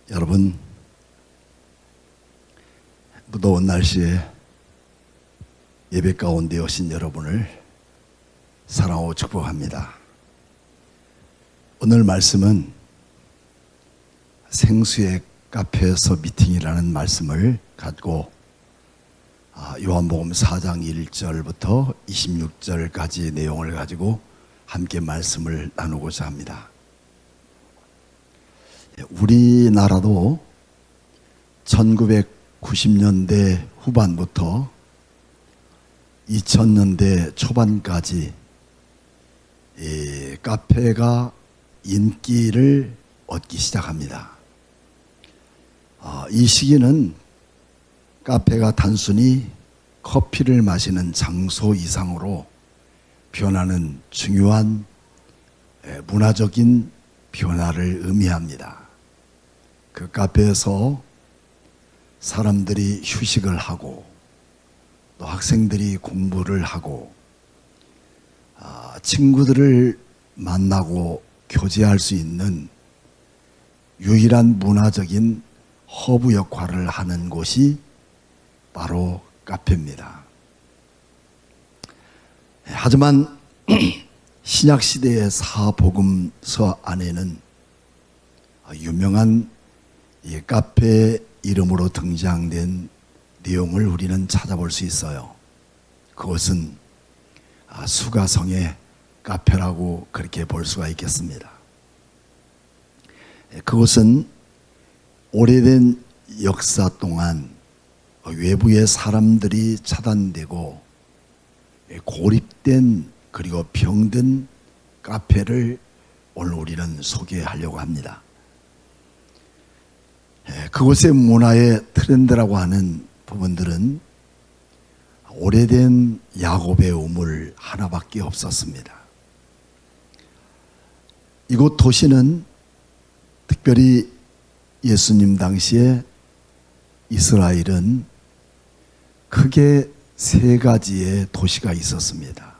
여러분, 무더운 날씨에 예배 가운데 오신 여러분을 사랑하고 축복합니다. 오늘 말씀은 생수의 카페에서 미팅이라는 말씀을 갖고 요한복음 4장 1절부터 26절까지의 내용을 가지고 함께 말씀을 나누고자 합니다. 우리나라도 1990년대 후반부터 2000년대 초반까지 이 카페가 인기를 얻기 시작합니다. 이 시기는 카페가 단순히 커피를 마시는 장소 이상으로 변하는 중요한 문화적인 변화를 의미합니다. 그 카페에서 사람들이 휴식을 하고 또 학생들이 공부를 하고 친구들을 만나고 교제할 수 있는 유일한 문화적인 허브 역할을 하는 곳이 바로 카페입니다. 하지만 신약시대의 사복음서 안에는 유명한 이 카페 이름으로 등장된 내용을 우리는 찾아볼 수 있어요. 그것은 수가성의 카페라고 그렇게 볼 수가 있겠습니다. 그것은 오래된 역사 동안 외부의 사람들이 차단되고 고립된 그리고 병든 카페를 오늘 우리는 소개하려고 합니다. 그곳의 문화의 트렌드라고 하는 부분들은 오래된 야곱의 우물 하나밖에 없었습니다. 이곳 도시는 특별히 예수님 당시에 이스라엘은 크게 세 가지의 도시가 있었습니다.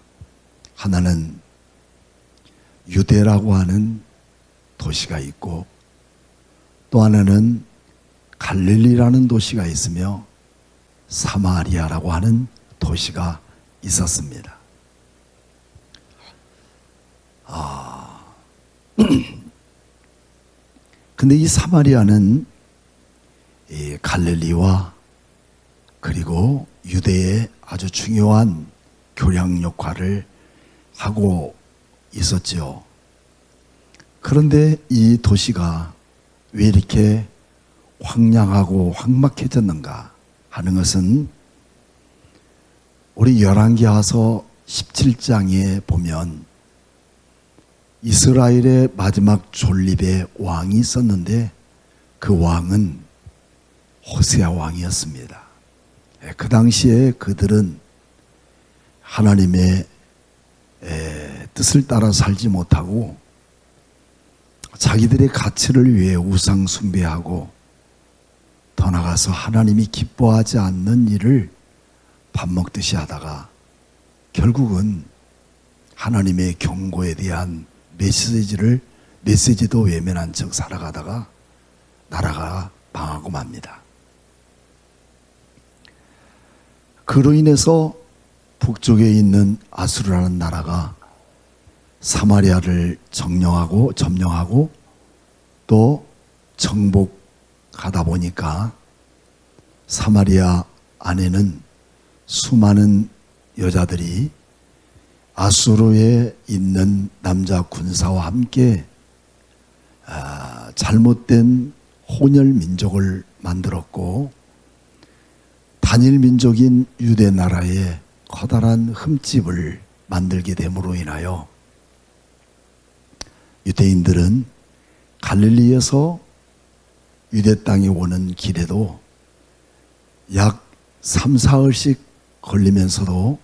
하나는 유대라고 하는 도시가 있고, 또 하나는 갈릴리라는 도시가 있으며 사마리아라고 하는 도시가 있었습니다. 근데 이 사마리아는 이 갈릴리와 그리고 유대의 아주 중요한 교량 역할을 하고 있었죠. 그런데 이 도시가 왜 이렇게 황량하고 황막해졌는가 하는 것은 우리 열왕기하서 17장에 보면 이스라엘의 마지막 존립의 왕이 있었는데 그 왕은 호세아 왕이었습니다. 그 당시에 그들은 하나님의 뜻을 따라 살지 못하고 자기들의 가치를 위해 우상 숭배하고 더 나아가서 하나님이 기뻐하지 않는 일을 밥 먹듯이 하다가 결국은 하나님의 경고에 대한 메시지도 외면한 척 살아가다가 나라가 망하고 맙니다. 그로 인해서 북쪽에 있는 아수르라는 나라가 사마리아를 점령하고 또 정복하다 보니까 사마리아 안에는 수많은 여자들이 아수르에 있는 남자 군사와 함께 잘못된 혼혈 민족을 만들었고, 단일 민족인 유대 나라에 커다란 흠집을 만들게 됨으로 인하여 유대인들은 갈릴리에서 유대 땅에 오는 길에도 약 3, 4일씩 걸리면서도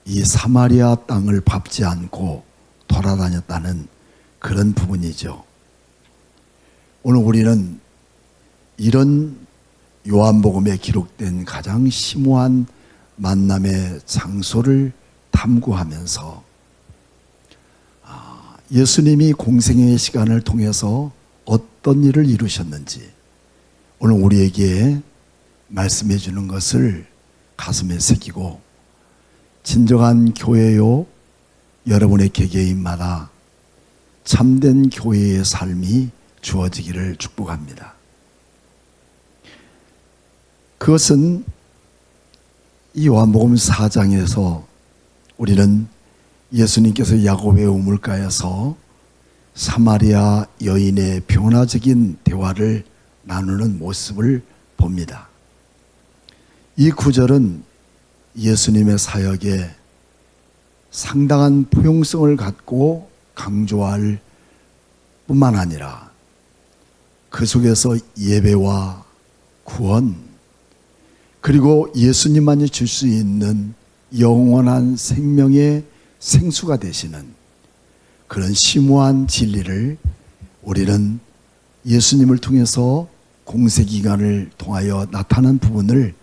이 사마리아 땅을 밟지 않고 돌아다녔다는 그런 부분이죠. 오늘 우리는 이런 요한복음에 기록된 가장 심오한 만남의 장소를 탐구하면서 예수님이 공생의 시간을 통해서 어떤 일을 이루셨는지 오늘 우리에게 말씀해 주는 것을 가슴에 새기고 진정한 교회요 여러분의 개개인마다 참된 교회의 삶이 주어지기를 축복합니다. 그것은 이 요한복음 4장에서 우리는 예수님께서 야곱의 우물가에서 사마리아 여인의 변화적인 대화를 나누는 모습을 봅니다. 이 구절은 예수님의 사역에 상당한 포용성을 갖고 강조할 뿐만 아니라 그 속에서 예배와 구원 그리고 예수님만이 줄 수 있는 영원한 생명의 생수가 되시는 그런 심오한 진리를 우리는 예수님을 통해서 공세기간을 통하여 나타난 부분을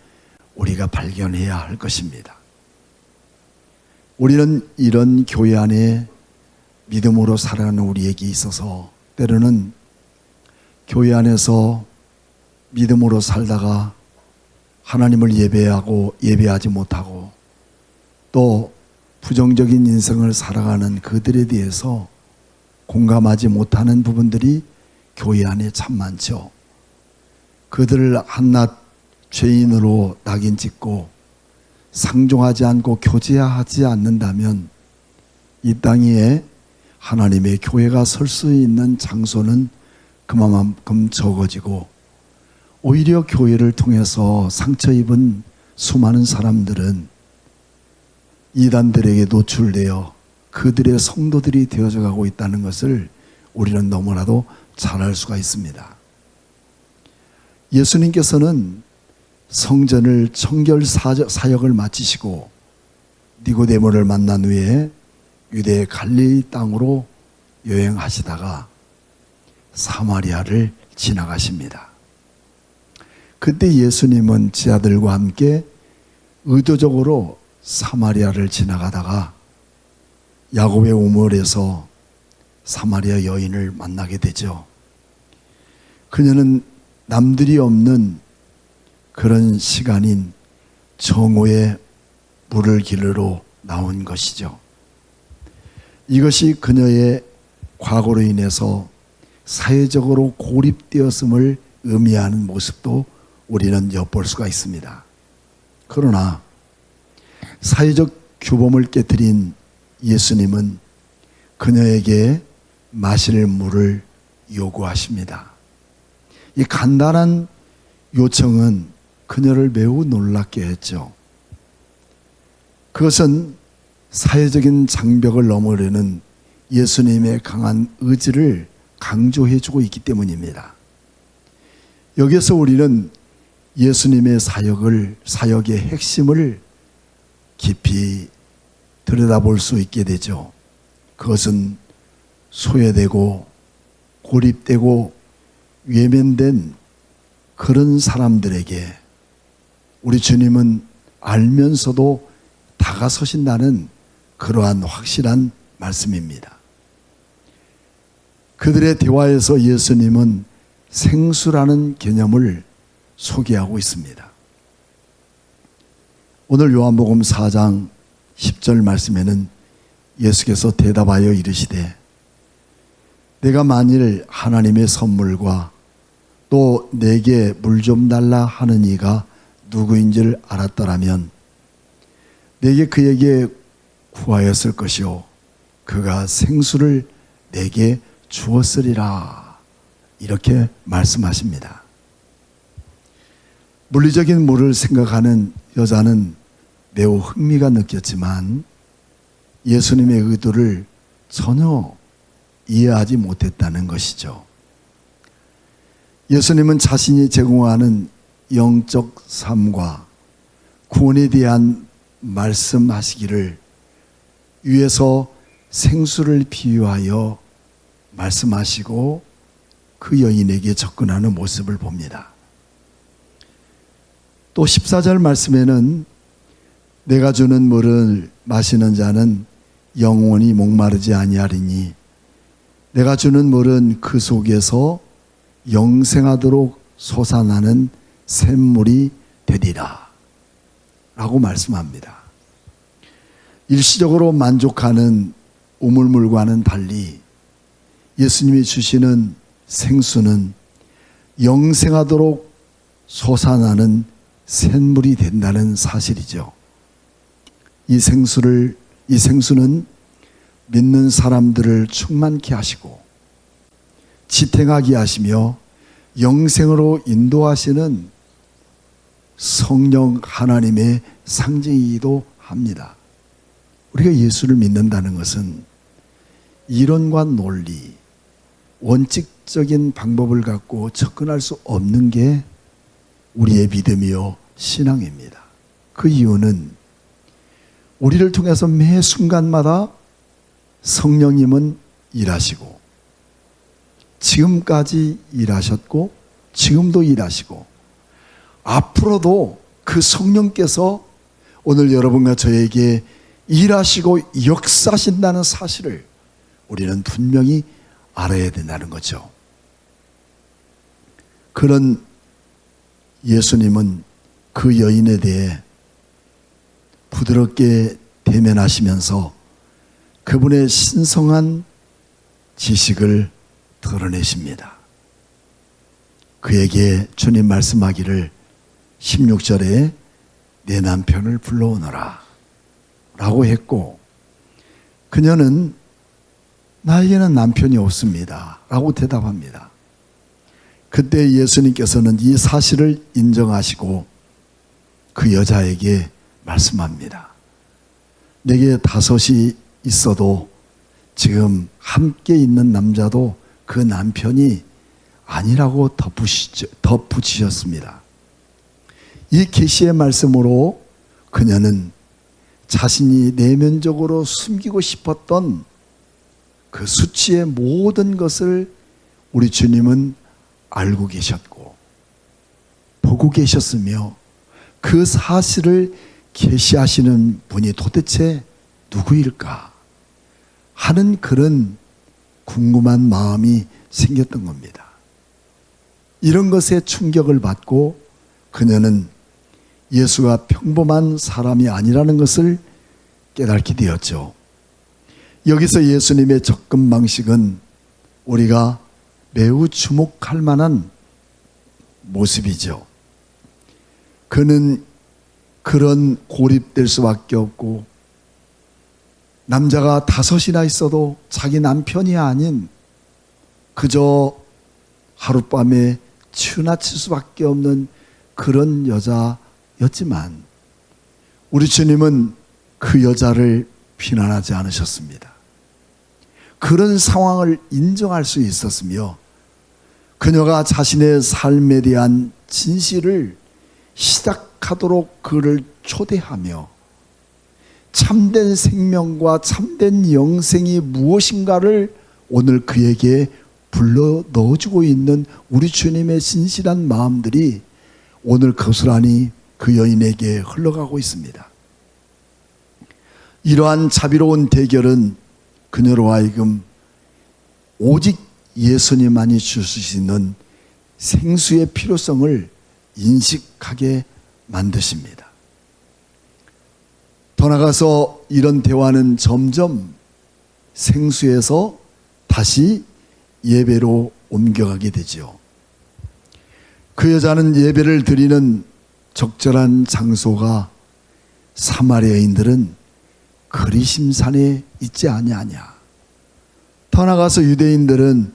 우리가 발견해야 할 것입니다. 우리는 이런 교회 안에 믿음으로 살아가는 우리에게 있어서 때로는 교회 안에서 믿음으로 살다가 하나님을 예배하고 예배하지 못하고 또 부정적인 인생을 살아가는 그들에 대해서 공감하지 못하는 부분들이 교회 안에 참 많죠. 그들을 한낱 죄인으로 낙인 찍고 상종하지 않고 교제하지 않는다면 이 땅 위에 하나님의 교회가 설 수 있는 장소는 그만큼 적어지고 오히려 교회를 통해서 상처 입은 수많은 사람들은 이단들에게 노출되어 그들의 성도들이 되어져 가고 있다는 것을 우리는 너무나도 잘 알 수가 있습니다. 예수님께서는 성전을 청결 사역을 마치시고 니고데모를 만난 후에 유대 갈릴리 땅으로 여행하시다가 사마리아를 지나가십니다. 그때 예수님은 제자들과 함께 의도적으로 사마리아를 지나가다가 야곱의 우물에서 사마리아 여인을 만나게 되죠. 그녀는 남들이 없는 그런 시간인 정오에 물을 기르러 나온 것이죠. 이것이 그녀의 과거로 인해서 사회적으로 고립되었음을 의미하는 모습도 우리는 엿볼 수가 있습니다. 그러나 사회적 규범을 깨뜨린 예수님은 그녀에게 마실 물을 요구하십니다. 이 간단한 요청은 그녀를 매우 놀랍게 했죠. 그것은 사회적인 장벽을 넘으려는 예수님의 강한 의지를 강조해주고 있기 때문입니다. 여기서 우리는 예수님의 사역의 핵심을 깊이 들여다볼 수 있게 되죠. 그것은 소외되고 고립되고 외면된 그런 사람들에게 우리 주님은 알면서도 다가서신다는 그러한 확실한 말씀입니다. 그들의 대화에서 예수님은 생수라는 개념을 소개하고 있습니다. 오늘 요한복음 4장 10절 말씀에는 예수께서 대답하여 이르시되 내가 만일 하나님의 선물과 또 내게 물 좀 달라 하는 이가 누구인지를 알았더라면 내게 그에게 구하였을 것이요 그가 생수를 내게 주었으리라 이렇게 말씀하십니다. 물리적인 물을 생각하는 여자는 매우 흥미가 느꼈지만 예수님의 의도를 전혀 이해하지 못했다는 것이죠. 예수님은 자신이 제공하는 영적 삶과 구원에 대한 말씀하시기를 위해서 생수를 비유하여 말씀하시고 그 여인에게 접근하는 모습을 봅니다. 또 14절 말씀에는 내가 주는 물을 마시는 자는 영원히 목마르지 아니하리니 내가 주는 물은 그 속에서 영생하도록 솟아나는 샘물이 되리라 라고 말씀합니다. 일시적으로 만족하는 우물물과는 달리 예수님이 주시는 생수는 영생하도록 솟아나는 샘물이 된다는 사실이죠. 이 생수는 믿는 사람들을 충만케 하시고 지탱하게 하시며 영생으로 인도하시는 성령 하나님의 상징이기도 합니다. 우리가 예수를 믿는다는 것은 이론과 논리, 원칙적인 방법을 갖고 접근할 수 없는 게 우리의 믿음이요 신앙입니다. 그 이유는 우리를 통해서 매 순간마다 성령님은 일하시고 지금까지 일하셨고 지금도 일하시고 앞으로도 그 성령께서 오늘 여러분과 저에게 일하시고 역사하신다는 사실을 우리는 분명히 알아야 된다는 거죠. 그런 예수님은 그 여인에 대해 부드럽게 대면하시면서 그분의 신성한 지식을 드러내십니다. 그에게 주님 말씀하기를 16절에 내 남편을 불러오너라 라고 했고, 그녀는 나에게는 남편이 없습니다 라고 대답합니다. 그때 예수님께서는 이 사실을 인정하시고 그 여자에게 말씀합니다. 내게 5이 있어도 지금 함께 있는 남자도 그 남편이 아니라고 덧붙이셨습니다. 이 계시의 말씀으로 그녀는 자신이 내면적으로 숨기고 싶었던 그 수치의 모든 것을 우리 주님은 알고 계셨고 보고 계셨으며 그 사실을 계시하시는 분이 도대체 누구일까 하는 그런 궁금한 마음이 생겼던 겁니다. 이런 것에 충격을 받고 그녀는 예수가 평범한 사람이 아니라는 것을 깨닫게 되었죠. 여기서 예수님의 접근 방식은 우리가 매우 주목할 만한 모습이죠. 그는 그런 고립될 수밖에 없고 남자가 5이나 있어도 자기 남편이 아닌 그저 하룻밤에 치우나칠 수밖에 없는 그런 여자였지만 우리 주님은 그 여자를 비난하지 않으셨습니다. 그런 상황을 인정할 수 있었으며 그녀가 자신의 삶에 대한 진실을 시작하도록 그를 초대하며 참된 생명과 참된 영생이 무엇인가를 오늘 그에게 불러 넣어주고 있는 우리 주님의 진실한 마음들이 오늘 고스란히 그 여인에게 흘러가고 있습니다. 이러한 자비로운 대결은 그녀로 하여금 오직 예수님만이 주실 수 있는 생수의 필요성을 인식하게 만드십니다. 더 나아가서 이런 대화는 점점 생수에서 다시 예배로 옮겨가게 되죠. 그 여자는 예배를 드리는 적절한 장소가 사마리아인들은 그리심산에 있지 아니하냐. 더 나아가서 유대인들은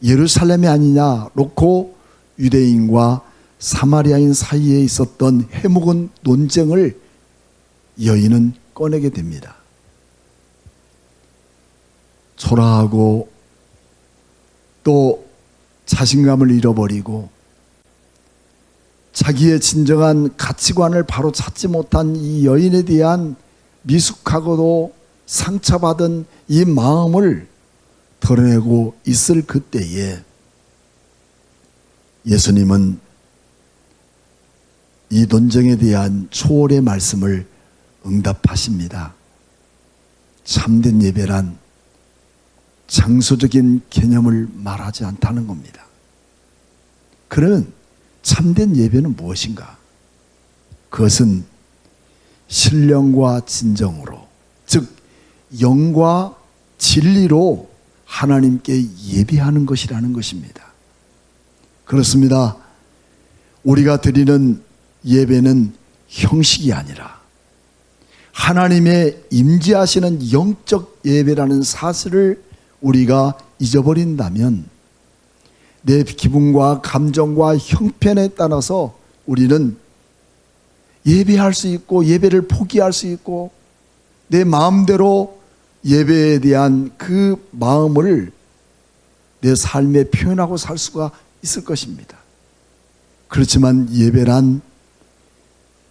예루살렘이 아니냐 놓고 유대인과 사마리아인 사이에 있었던 해묵은 논쟁을 여인은 꺼내게 됩니다. 초라하고 또 자신감을 잃어버리고 자기의 진정한 가치관을 바로 찾지 못한 이 여인에 대한 미숙하고도 상처받은 이 마음을 드러내고 있을 그때에 예수님은 이 논쟁에 대한 초월의 말씀을 응답하십니다. 참된 예배란 장소적인 개념을 말하지 않다는 겁니다. 그러면 참된 예배는 무엇인가? 그것은 신령과 진정으로, 즉 영과 진리로 하나님께 예배하는 것이라는 것입니다. 그렇습니다. 우리가 드리는 예배는 형식이 아니라 하나님의 임재하시는 영적 예배라는 사실을 우리가 잊어버린다면 내 기분과 감정과 형편에 따라서 우리는 예배할 수 있고 예배를 포기할 수 있고 내 마음대로 예배에 대한 그 마음을 내 삶에 표현하고 살 수가 있을 것입니다. 그렇지만 예배란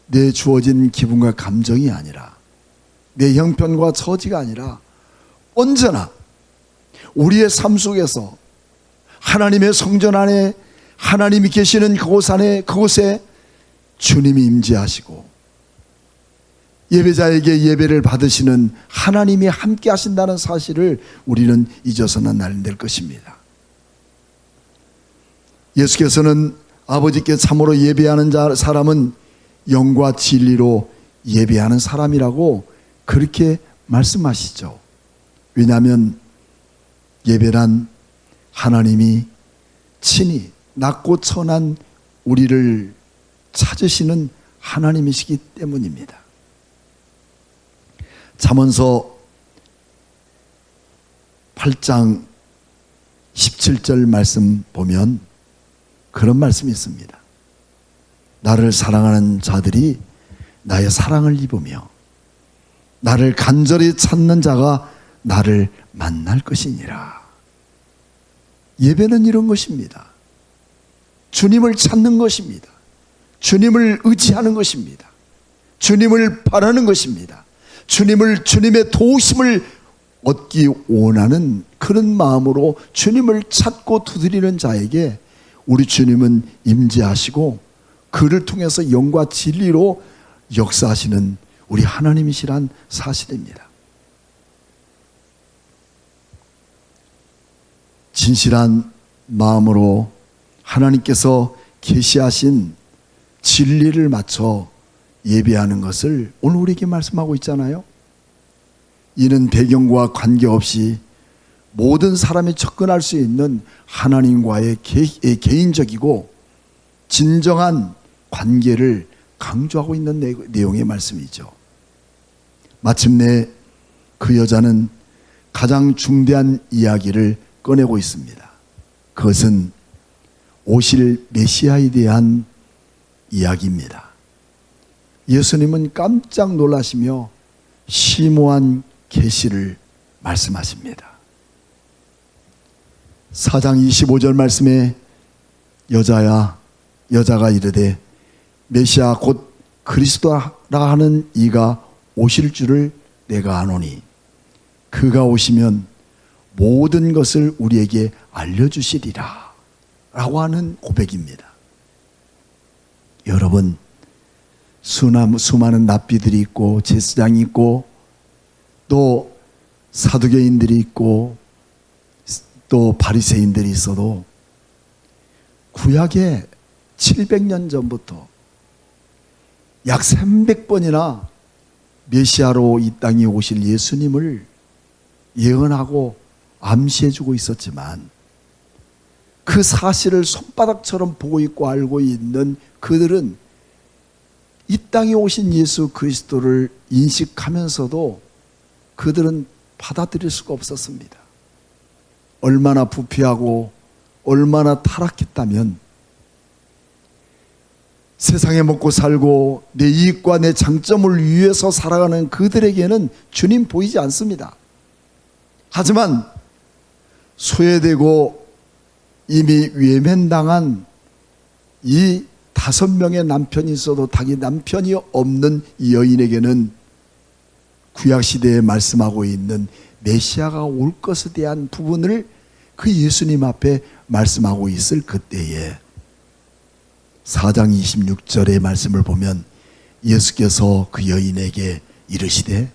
내 주어진 기분과 감정이 아니라 내 형편과 처지가 아니라 언제나 우리의 삶 속에서 하나님의 성전 안에 하나님이 계시는 그곳 안에 그곳에 주님이 임재하시고 예배자에게 예배를 받으시는 하나님이 함께 하신다는 사실을 우리는 잊어서는 안 될 것입니다. 예수께서는 아버지께 참으로 예배하는 사람은 영과 진리로 예배하는 사람이라고 그렇게 말씀하시죠. 왜냐하면 예배란 하나님이 친히 낮고 천한 우리를 찾으시는 하나님이시기 때문입니다. 잠언서 8장 17절 말씀 보면 그런 말씀이 있습니다. 나를 사랑하는 자들이 나의 사랑을 입으며 나를 간절히 찾는 자가 나를 만날 것이니라. 예배는 이런 것입니다. 주님을 찾는 것입니다. 주님을 의지하는 것입니다. 주님을 바라는 것입니다. 주님의 도우심을 얻기 원하는 그런 마음으로 주님을 찾고 두드리는 자에게 우리 주님은 임재하시고 그를 통해서 영과 진리로 역사하시는 우리 하나님이시란 사실입니다. 진실한 마음으로 하나님께서 계시하신 진리를 맞춰 예배하는 것을 오늘 우리에게 말씀하고 있잖아요. 이는 배경과 관계없이 모든 사람이 접근할 수 있는 하나님과의 개인적이고 진정한 관계를 강조하고 있는 내용의 말씀이죠. 마침내 그 여자는 가장 중대한 이야기를 꺼내고 있습니다. 그것은 오실 메시아에 대한 이야기입니다. 예수님은 깜짝 놀라시며 심오한 계시를 말씀하십니다. 4장 25절 말씀에 여자가 이르되 메시아 곧 그리스도라 하는 이가 오실 줄을 내가 아노니 그가 오시면 모든 것을 우리에게 알려주시리라 라고 하는 고백입니다. 여러분, 수많은 랍비들이 있고 제사장이 있고 또 사두개인들이 있고 또 바리새인들이 있어도 구약에 700년 전부터 약 300번이나 메시아로 이 땅에 오실 예수님을 예언하고 암시해주고 있었지만 그 사실을 손바닥처럼 보고 있고 알고 있는 그들은 이 땅에 오신 예수 그리스도를 인식하면서도 그들은 받아들일 수가 없었습니다. 얼마나 부패하고 얼마나 타락했다면 세상에 먹고 살고 내 이익과 내 장점을 위해서 살아가는 그들에게는 주님 보이지 않습니다. 하지만 소외되고 이미 외면당한 이 5명의 남편이 있어도 자기 남편이 없는 이 여인에게는 구약시대에 말씀하고 있는 메시아가 올 것에 대한 부분을 그 예수님 앞에 말씀하고 있을 그때에 4장 26절의 말씀을 보면 예수께서 그 여인에게 이르시되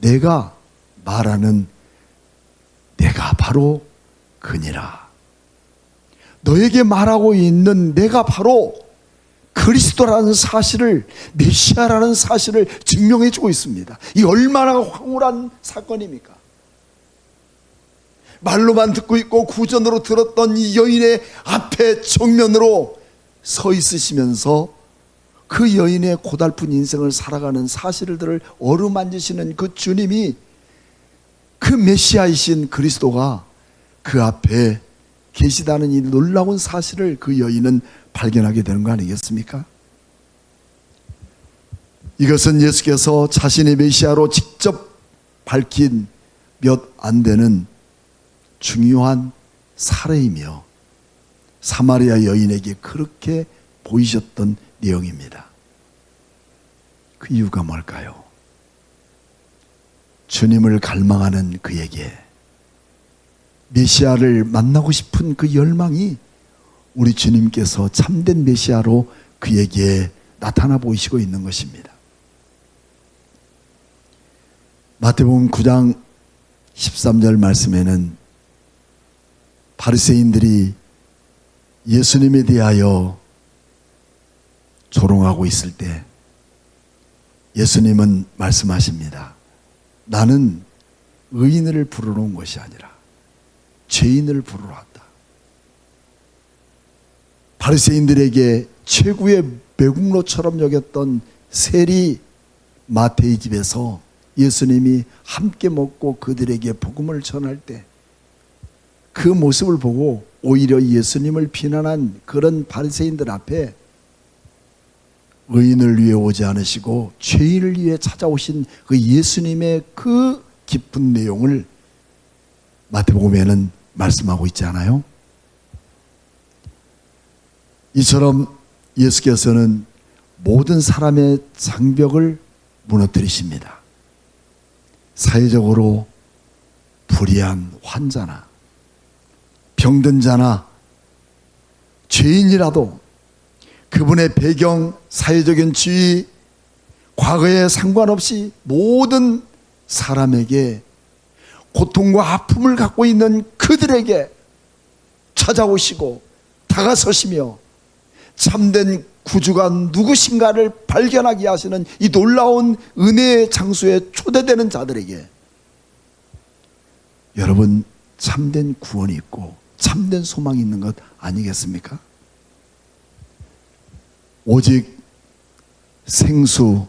내가 말하는 내가 바로 그니라. 너에게 말하고 있는 내가 바로 그리스도라는 사실을, 메시아라는 사실을 증명해 주고 있습니다. 이 얼마나 황홀한 사건입니까? 말로만 듣고 있고 구전으로 들었던 이 여인의 앞에 정면으로 서 있으시면서 그 여인의 고달픈 인생을 살아가는 사실들을 어루만지시는 그 주님이, 그 메시아이신 그리스도가 그 앞에 계시다는 이 놀라운 사실을 그 여인은 발견하게 되는 거 아니겠습니까? 이것은 예수께서 자신의 메시아로 직접 밝힌 몇 안 되는 중요한 사례이며 사마리아 여인에게 그렇게 보이셨던 내용입니다. 그 이유가 뭘까요? 주님을 갈망하는 그에게, 메시아를 만나고 싶은 그 열망이 우리 주님께서 참된 메시아로 그에게 나타나 보이시고 있는 것입니다. 마태복음 9장 13절 말씀에는 바리새인들이 예수님에 대하여 조롱하고 있을 때 예수님은 말씀하십니다. 나는 의인을 부르러 온 것이 아니라 죄인을 부르러 왔다. 바리새인들에게 최고의 매국노처럼 여겼던 세리 마태의 집에서 예수님이 함께 먹고 그들에게 복음을 전할 때 그 모습을 보고 오히려 예수님을 비난한 그런 바리새인들 앞에 의인을 위해 오지 않으시고 죄인을 위해 찾아오신 그 예수님의 그 깊은 내용을 마태복음에는 말씀하고 있지 않아요? 이처럼 예수께서는 모든 사람의 장벽을 무너뜨리십니다. 사회적으로 불의한 환자나 병든 자나 죄인이라도 그분의 배경, 사회적인 지위, 과거에 상관없이 모든 사람에게 고통과 아픔을 갖고 있는 그들에게 찾아오시고 다가서시며 참된 구주가 누구신가를 발견하게 하시는 이 놀라운 은혜의 장소에 초대되는 자들에게, 여러분, 참된 구원이 있고 참된 소망이 있는 것 아니겠습니까? 오직 생수,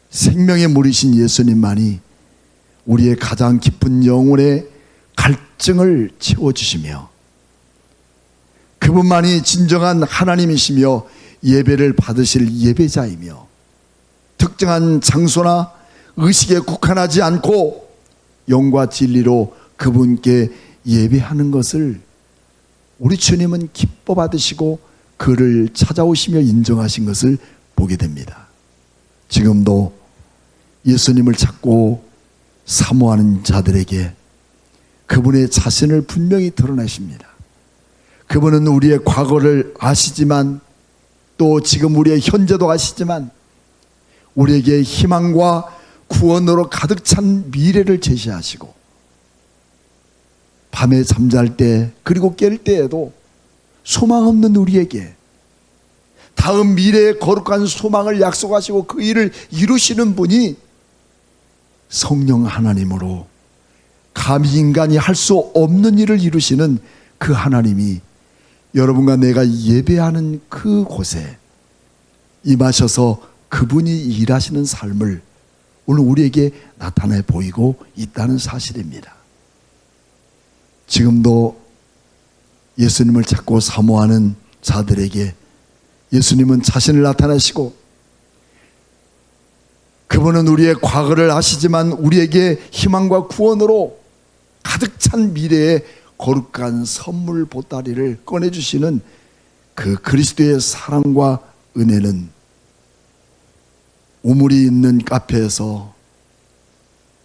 생명의 물이신 예수님만이 우리의 가장 깊은 영혼의 갈증을 채워주시며, 그분만이 진정한 하나님이시며 예배를 받으실 예배자이며, 특정한 장소나 의식에 국한하지 않고 영과 진리로 그분께 예배하는 것을 우리 주님은 기뻐 받으시고 그를 찾아오시며 인정하신 것을 보게 됩니다. 지금도 예수님을 찾고 사모하는 자들에게 그분의 자신을 분명히 드러내십니다. 그분은 우리의 과거를 아시지만 또 지금 우리의 현재도 아시지만 우리에게 희망과 구원으로 가득 찬 미래를 제시하시고, 밤에 잠잘 때 그리고 깰 때에도 소망 없는 우리에게 다음 미래의 거룩한 소망을 약속하시고 그 일을 이루시는 분이 성령 하나님으로, 감히 인간이 할 수 없는 일을 이루시는 그 하나님이 여러분과 내가 예배하는 그 곳에 임하셔서 그분이 일하시는 삶을 오늘 우리에게 나타내 보이고 있다는 사실입니다. 지금도 예수님을 찾고 사모하는 자들에게 예수님은 자신을 나타내시고, 그분은 우리의 과거를 아시지만 우리에게 희망과 구원으로 가득 찬 미래의 거룩한 선물 보따리를 꺼내주시는 그 그리스도의 사랑과 은혜는 우물이 있는 카페에서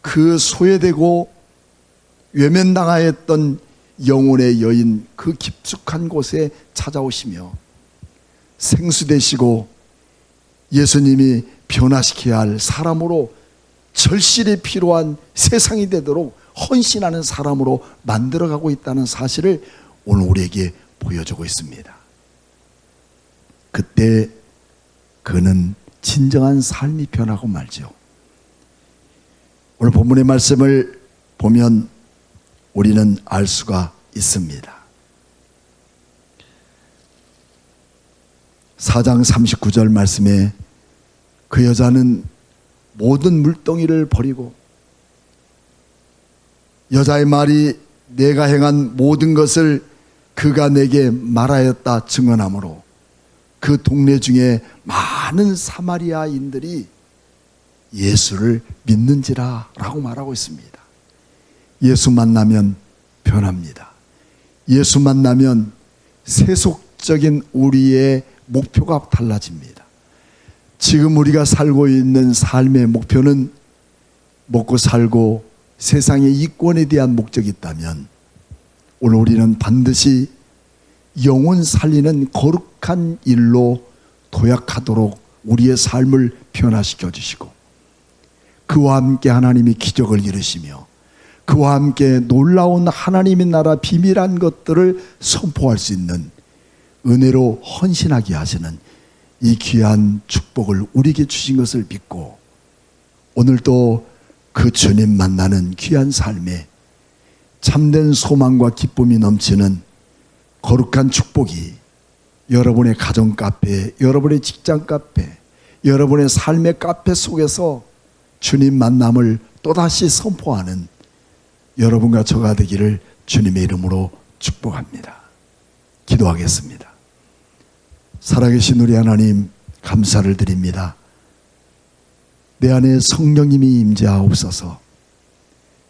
그 소외되고 외면당하였던 영혼의 여인 그 깊숙한 곳에 찾아오시며 생수되시고 예수님이 변화시켜야 할 사람으로, 절실히 필요한 세상이 되도록 헌신하는 사람으로 만들어가고 있다는 사실을 오늘 우리에게 보여주고 있습니다. 그때 그는 진정한 삶이 변하고 말죠. 오늘 본문의 말씀을 보면 우리는 알 수가 있습니다. 4장 39절 말씀에 그 여자는 모든 물동이를 버리고 여자의 말이 내가 행한 모든 것을 그가 내게 말하였다 증언하므로 그 동네 중에 많은 사마리아인들이 예수를 믿는지라 라고 말하고 있습니다. 예수 만나면 변합니다. 예수 만나면 세속적인 우리의 목표가 달라집니다. 지금 우리가 살고 있는 삶의 목표는 먹고 살고 세상의 이권에 대한 목적이 있다면 오늘 우리는 반드시 영혼 살리는 거룩한 일로 도약하도록 우리의 삶을 변화시켜 주시고 그와 함께 하나님이 기적을 이루시며 그와 함께 놀라운 하나님의 나라 비밀한 것들을 선포할 수 있는 은혜로 헌신하게 하시는 이 귀한 축복을 우리에게 주신 것을 믿고 오늘도 그 주님 만나는 귀한 삶에 참된 소망과 기쁨이 넘치는 거룩한 축복이 여러분의 가정 카페, 여러분의 직장 카페, 여러분의 삶의 카페 속에서 주님 만남을 또다시 선포하는 여러분과 저가 되기를 주님의 이름으로 축복합니다. 기도하겠습니다. 살아계신 우리 하나님 감사를 드립니다. 내 안에 성령님이 임재하옵소서.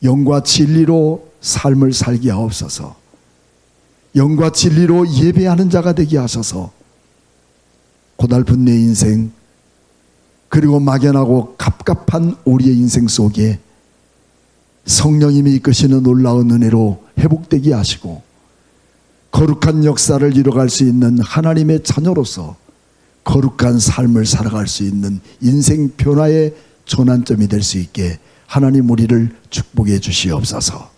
영과 진리로 삶을 살게 하옵소서. 영과 진리로 예배하는 자가 되게 하셔서 고달픈 내 인생 그리고 막연하고 갑갑한 우리의 인생 속에 성령님이 이끄시는 놀라운 은혜로 회복되게 하시고 거룩한 역사를 이뤄갈 수 있는 하나님의 자녀로서 거룩한 삶을 살아갈 수 있는 인생 변화의 전환점이 될 수 있게 하나님 우리를 축복해 주시옵소서.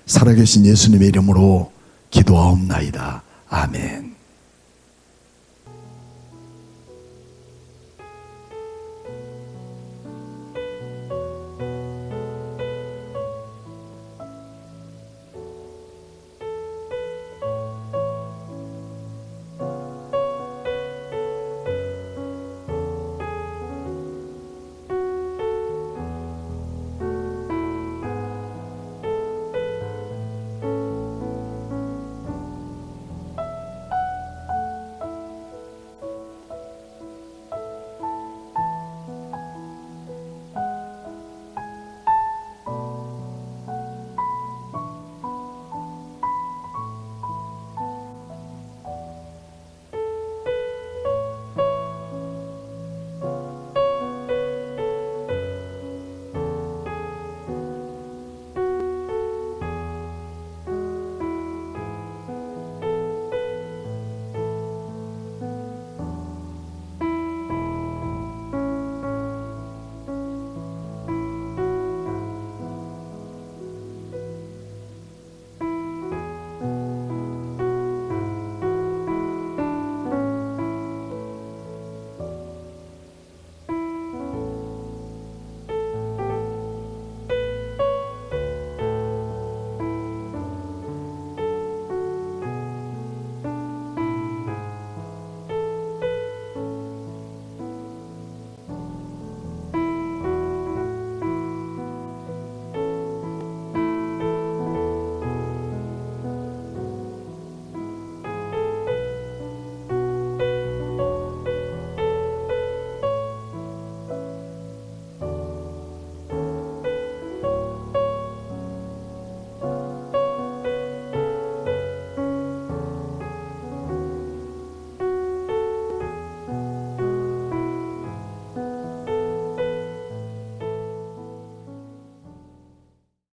살아계신 예수님의 이름으로 기도하옵나이다. 아멘.